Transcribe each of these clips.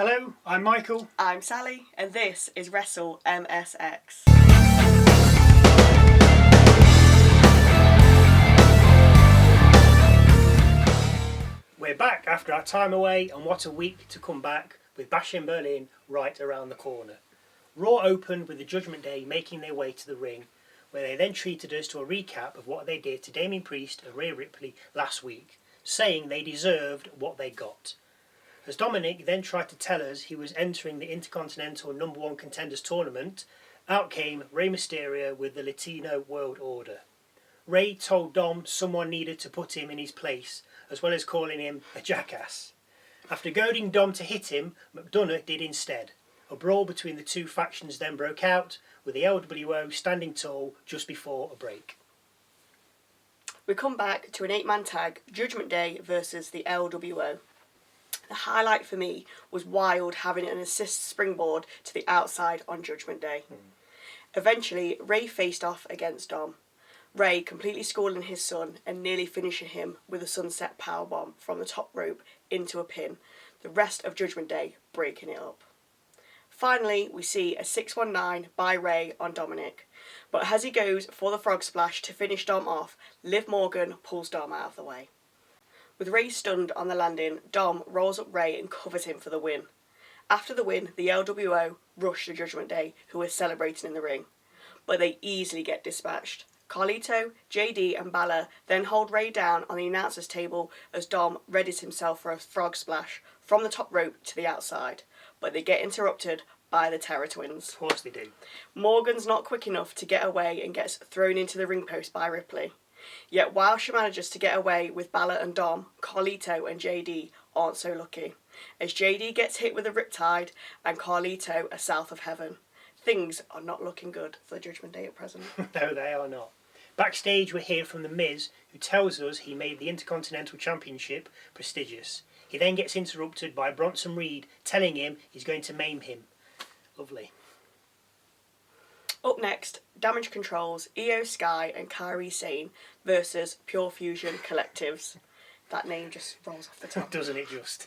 Hello, I'm Michael. I'm Sally, and this is Wrestle MSX. We're back after our time away, and what a week to come back with Bash in Berlin right around the corner. Raw opened with the Judgement Day making their way to the ring, where they then treated us to a recap of what they did to Damien Priest and Rhea Ripley last week, saying they deserved what they got. As Dominic then tried to tell us he was entering the Intercontinental #1 Contenders tournament, out came Rey Mysterio with the Latino World Order. Rey told Dom someone needed to put him in his place, as well as calling him a jackass. After goading Dom to hit him, McDonough did instead. A brawl between the two factions then broke out, with the LWO standing tall just before a break. We come back to an 8-man tag, Judgement Day versus the LWO. The highlight for me was Wild having an assist springboard to the outside on Judgement Day. Eventually, Rey faced off against Dom. Rey completely schooling his son and nearly finishing him with a sunset powerbomb from the top rope into a pin, the rest of Judgement Day breaking it up. Finally, we see a 619 by Rey on Dominic, but as he goes for the frog splash to finish Dom off, Liv Morgan pulls Dom out of the way. With Rey stunned on the landing, Dom rolls up Rey and covers him for the win. After the win, the LWO rush the Judgement Day, who are celebrating in the ring, but they easily get dispatched. Carlito, JD and Balor then hold Rey down on the announcer's table as Dom readies himself for a frog splash from the top rope to the outside, but they get interrupted by the Terror Twins. Of course they do. Morgan's not quick enough to get away and gets thrown into the ring post by Ripley. Yet while she manages to get away with Balor and Dom, Carlito and JD aren't so lucky, as JD gets hit with a riptide and Carlito a south of heaven. Things are not looking good for the Judgement Day at present. No, they are not. Backstage we hear from The Miz, who tells us he made the Intercontinental Championship prestigious. He then gets interrupted by Bronson Reed telling him he's going to maim him. Lovely. Up next, Damage Control's Io Sky and Kairi Sane versus Pure Fusion Collectives. That name just rolls off the top. Doesn't it just?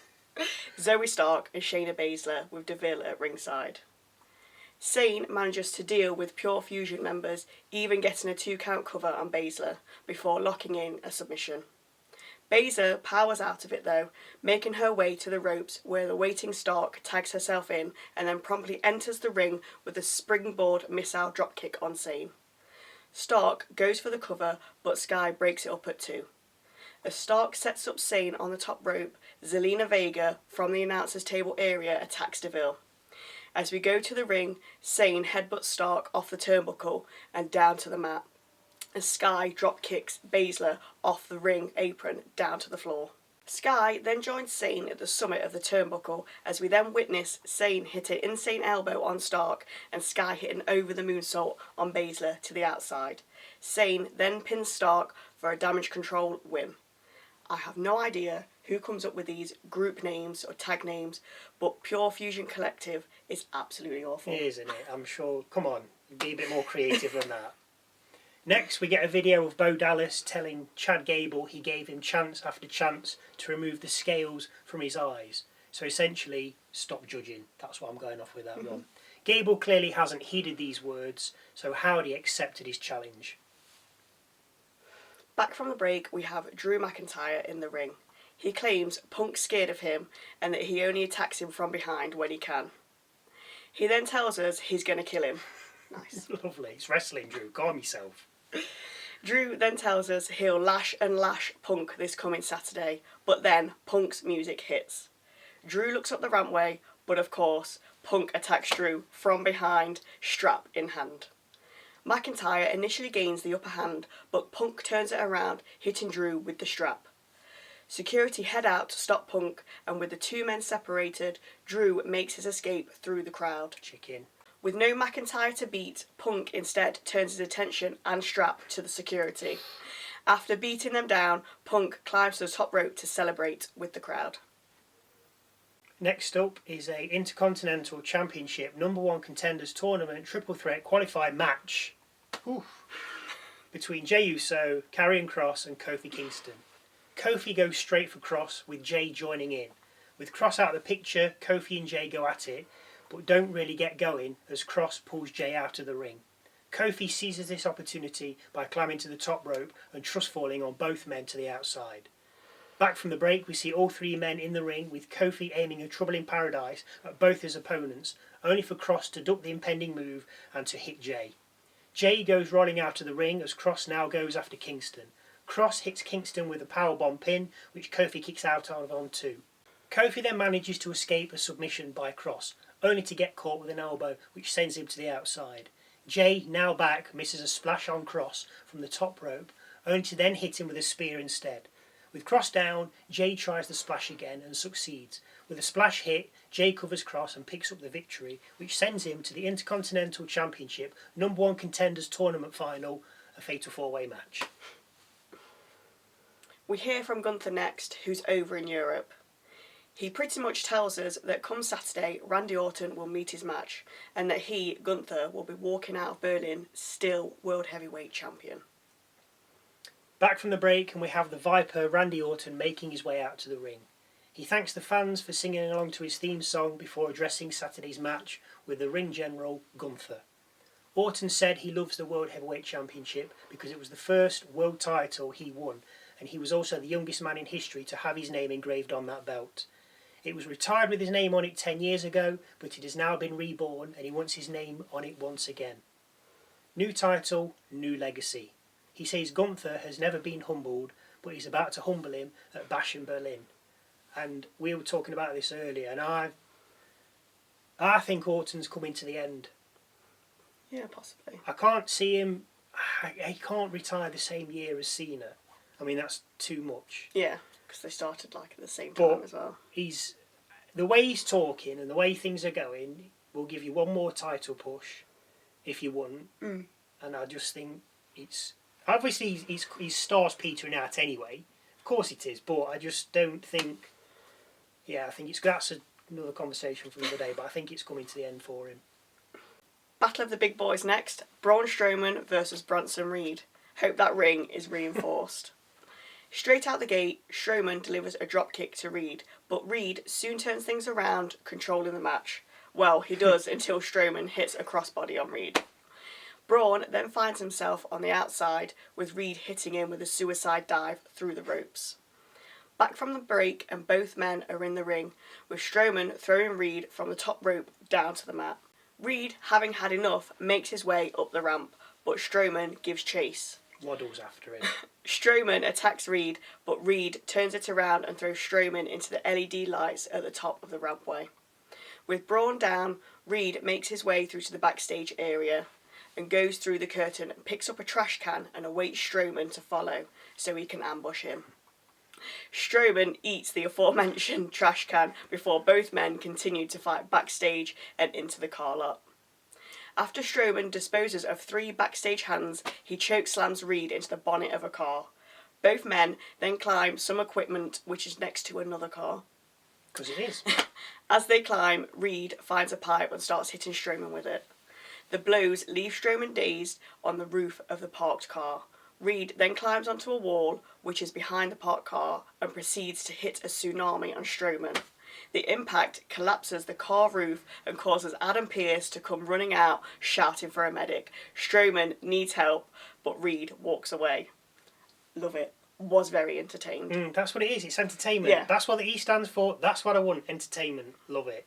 Zoe Stark and Shayna Baszler with DeVille at ringside. Sane manages to deal with Pure Fusion members, even getting a 2-count cover on Baszler before locking in a submission. Baszler powers out of it though, making her way to the ropes where the waiting Stark tags herself in and then promptly enters the ring with a springboard missile dropkick on Sane. Stark goes for the cover, but Sky breaks it up at 2. As Stark sets up Sane on the top rope, Zelina Vega from the announcer's table area attacks DeVille. As we go to the ring, Sane headbutts Stark off the turnbuckle and down to the mat, as Sky drop kicks Baszler off the ring apron down to the floor. Sky then joins Sane at the summit of the turnbuckle as we then witness Sane hit an insane elbow on Stark and Sky hit an over the moonsault on Baszler to the outside. Sane then pins Stark for a Damage Control win. I have no idea who comes up with these group names or tag names, but Pure Fusion Collective is absolutely awful. Isn't it? I'm sure. Come on, be a bit more creative than that. Next, we get a video of Bo Dallas telling Chad Gable he gave him chance after chance to remove the scales from his eyes. So essentially, stop judging. That's what I'm going off with that one. Gable clearly hasn't heeded these words, so Howdy accepted his challenge. Back from the break, we have Drew McIntyre in the ring. He claims Punk's scared of him and that he only attacks him from behind when he can. He then tells us he's going to kill him. Nice. Lovely. It's wrestling, Drew. Calm yourself. Drew then tells us he'll lash and lash Punk this coming Saturday, but then Punk's music hits. Drew looks up the rampway, but of course, Punk attacks Drew from behind, strap in hand. McIntyre initially gains the upper hand, but Punk turns it around, hitting Drew with the strap. Security head out to stop Punk, and with the two men separated, Drew makes his escape through the crowd. Chicken. With no McIntyre to beat, Punk instead turns his attention and strap to the security. After beating them down, Punk climbs to the top rope to celebrate with the crowd. Next up is a Intercontinental Championship #1 Contenders Tournament Triple Threat Qualified match between Jey Uso, Karrion Kross and Kofi Kingston. Kofi goes straight for Kross with Jey joining in, With Kross out of the picture, Kofi and Jay go at it, but don't really get going as Kross pulls Jay out of the ring. Kofi seizes this opportunity by climbing to the top rope and trust falling on both men to the outside. Back from the break, we see all three men in the ring, with Kofi aiming a Trouble in Paradise at both his opponents, only for Kross to duck the impending move and to hit Jay. Jay goes rolling out of the ring as Kross now goes after Kingston. Kross hits Kingston with a powerbomb pin, which Kofi kicks out of on 2. Kofi then manages to escape a submission by Kross, only to get caught with an elbow, which sends him to the outside. Jay, now back, misses a splash on Kross from the top rope, only to then hit him with a spear instead. With Kross down, Jay tries the splash again and succeeds. With a splash hit, Jay covers Kross and picks up the victory, which sends him to the Intercontinental Championship #1 Contenders Tournament Final, a Fatal 4-Way match. We hear from Gunther next, who's over in Europe. He pretty much tells us that come Saturday, Randy Orton will meet his match, and that he, Gunther, will be walking out of Berlin still World Heavyweight Champion. Back from the break, and we have the Viper Randy Orton making his way out to the ring. He thanks the fans for singing along to his theme song before addressing Saturday's match with the ring general, Gunther. Orton said he loves the World Heavyweight Championship because it was the first world title he won, and he was also the youngest man in history to have his name engraved on that belt. It was retired with his name on it 10 years ago, but it has now been reborn and he wants his name on it once again. New title, new legacy. He says Gunther has never been humbled, but he's about to humble him at Bash in Berlin. And we were talking about this earlier, and I think Orton's coming to the end. Yeah, possibly. I can't see him, he can't retire the same year as Cena. I mean, that's too much. Yeah, because they started like at the same time as well. The way he's talking and the way things are going will give you one more title push if you want. And I just think it's obviously his star's petering out anyway. Of course it is, but I just don't think. Yeah, I think that's another conversation for another day. But I think it's coming to the end for him. Battle of the Big Boys next. Braun Strowman versus Bronson Reed. Hope that ring is reinforced. Straight out the gate, Strowman delivers a dropkick to Reed, but Reed soon turns things around, controlling the match. Well, he does until Strowman hits a crossbody on Reed. Braun then finds himself on the outside, with Reed hitting him with a suicide dive through the ropes. Back from the break, and both men are in the ring, with Strowman throwing Reed from the top rope down to the mat. Reed, having had enough, makes his way up the ramp, but Strowman gives chase. Waddles after him. Strowman attacks Reed, but Reed turns it around and throws Strowman into the LED lights at the top of the rampway. With Braun down, Reed makes his way through to the backstage area and goes through the curtain and picks up a trash can and awaits Strowman to follow so he can ambush him. Strowman eats the aforementioned trash can before both men continue to fight backstage and into the car lot. After Strowman disposes of 3 backstage hands, he chokeslams Reed into the bonnet of a car. Both men then climb some equipment which is next to another car. Because it is. As they climb, Reed finds a pipe and starts hitting Strowman with it. The blows leave Strowman dazed on the roof of the parked car. Reed then climbs onto a wall, which is behind the parked car, and proceeds to hit a tsunami on Strowman. The impact collapses the car roof and causes Adam Pearce to come running out, shouting for a medic. Strowman needs help, but Reed walks away. Love it. Was very entertained. That's what it is. It's entertainment. Yeah. That's what the E stands for. That's what I want. Entertainment. Love it.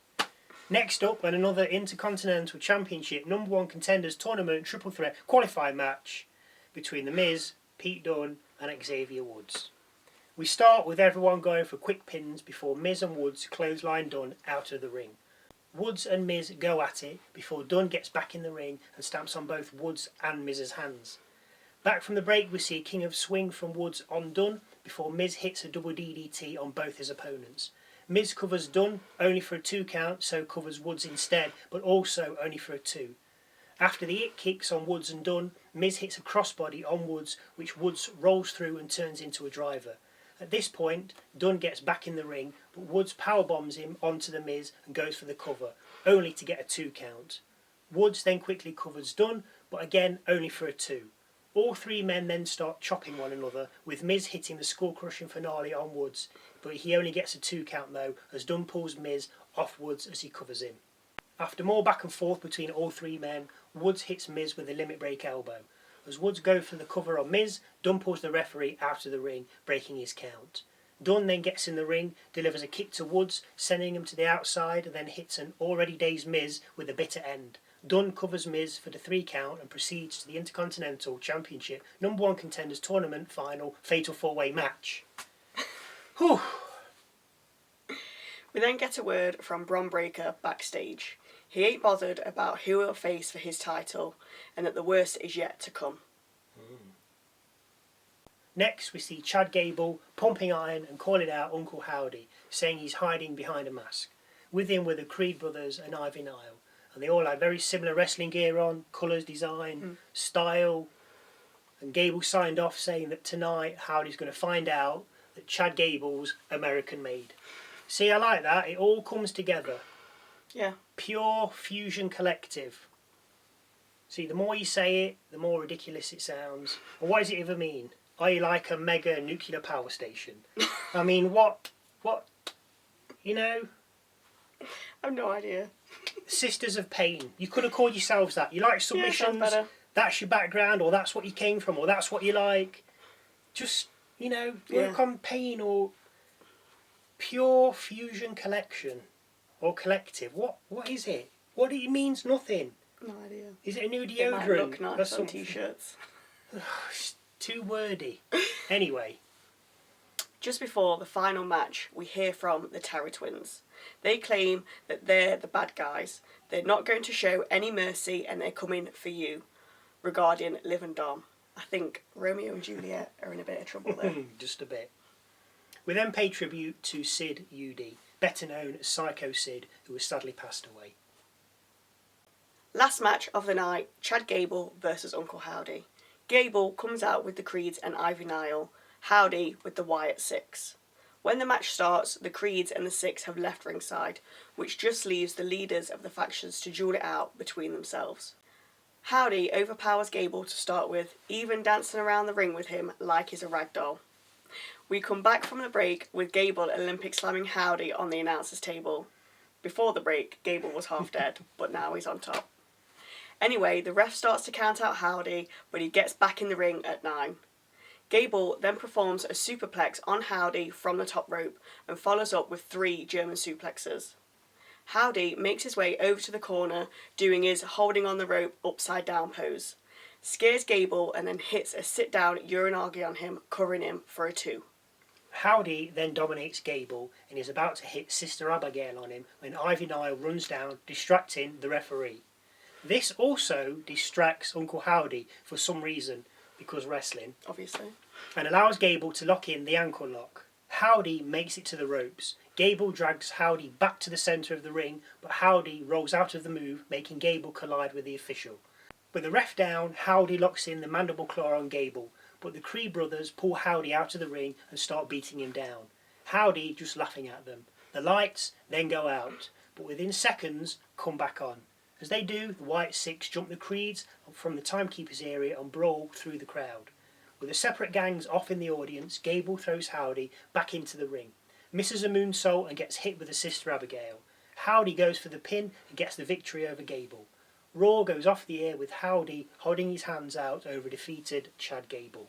Next up, and another Intercontinental Championship #1 Contenders Tournament triple threat qualifying match between The Miz, Pete Dunne and Xavier Woods. We start with everyone going for quick pins before Miz and Woods clothesline Dunne out of the ring. Woods and Miz go at it before Dunne gets back in the ring and stamps on both Woods and Miz's hands. Back from the break, we see a King of Swing from Woods on Dunne before Miz hits a double DDT on both his opponents. Miz covers Dunne only for a 2 count, so covers Woods instead, but also only for a 2. After the it kicks on Woods and Dunne, Miz hits a crossbody on Woods, which Woods rolls through and turns into a driver. At this point, Dunne gets back in the ring, but Woods powerbombs him onto the Miz and goes for the cover, only to get a 2 count. Woods then quickly covers Dunne, but again only for a 2. All 3 men then start chopping one another, with Miz hitting the skull-crushing finale on Woods, but he only gets a 2 count though, as Dunne pulls Miz off Woods as he covers him. After more back and forth between all 3 men, Woods hits Miz with a limit break elbow. As Woods goes for the cover on Miz, Dunne pulls the referee out of the ring, breaking his count. Dunne then gets in the ring, delivers a kick to Woods, sending him to the outside, and then hits an already dazed Miz with a bitter end. Dunne covers Miz for the 3 count and proceeds to the Intercontinental Championship number 1 Contenders Tournament final Fatal 4-Way match. Whew. We then get a word from Bron Breakker backstage. He ain't bothered about who he'll face for his title, and that the worst is yet to come. Next, we see Chad Gable pumping iron and calling out Uncle Howdy, saying he's hiding behind a mask. With him were the Creed brothers and Ivy Nile, and they all had very similar wrestling gear on, colours, design, style. And Gable signed off saying that tonight Howdy's going to find out that Chad Gable's American made. See, I like that. It all comes together. Yeah. Pure fusion collective. See, the more you say it, the more ridiculous it sounds. And what does it even mean? Are you like a mega nuclear power station? I mean, what, you know? I have no idea. Sisters of Pain. You could have called yourselves that. You like submissions, yeah, that's your background, or that's what you came from, or that's what you like. Just, you know, work on Pain or Pure Fusion Collection or Collective. What is it? What it means nothing. No idea. Is it a new It deodorant? might look nice on t-shirts. Too wordy. Anyway. Just before the final match, we hear from the Terror Twins. They claim that they're the bad guys. They're not going to show any mercy and they're coming for you. Regarding Liv and Dom. I think Romeo and Juliet are in a bit of trouble there. Just a bit. We then pay tribute to Sid Eudy, better known as Sycho Sid, who has sadly passed away. Last match of the night, Chad Gable versus Uncle Howdy. Gable comes out with the Creeds and Ivy Nile, Howdy with the Wyatt Six. When the match starts, the Creeds and the Six have left ringside, which just leaves the leaders of the factions to duel it out between themselves. Howdy overpowers Gable to start with, even dancing around the ring with him like he's a rag doll. We come back from the break with Gable Olympic slamming Howdy on the announcer's table. Before the break, Gable was half dead, but now he's on top. Anyway, the ref starts to count out Howdy, but he gets back in the ring at 9. Gable then performs a superplex on Howdy from the top rope and follows up with 3 German suplexes. Howdy makes his way over to the corner, doing his holding on the rope upside down pose. Scares Gable and then hits a sit down uranagi on him, covering him for a 2. Howdy then dominates Gable and is about to hit Sister Abigail on him when Ivy Nile runs down, distracting the referee. This also distracts Uncle Howdy for some reason, because wrestling, obviously, and allows Gable to lock in the ankle lock. Howdy makes it to the ropes. Gable drags Howdy back to the centre of the ring, but Howdy rolls out of the move, making Gable collide with the official. With the ref down, Howdy locks in the mandible claw on Gable, but the Creed brothers pull Howdy out of the ring and start beating him down. Howdy just laughing at them. The lights then go out, but within seconds come back on. As they do, the Wyatt Six jump the Creeds from the timekeeper's area and brawl through the crowd. With the separate gangs off in the audience, Gable throws Howdy back into the ring, misses a moonsault and gets hit with a Sister Abigail. Howdy goes for the pin and gets the victory over Gable. Raw goes off the air with Howdy holding his hands out over defeated Chad Gable.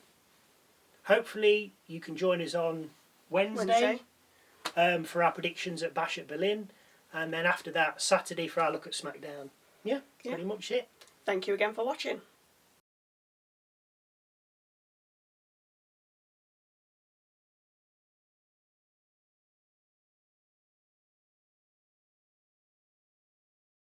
Hopefully you can join us on Wednesday. For our predictions at Bash at Berlin. And then after that, Saturday for our look at SmackDown. Yeah, pretty much it. Thank you again for watching.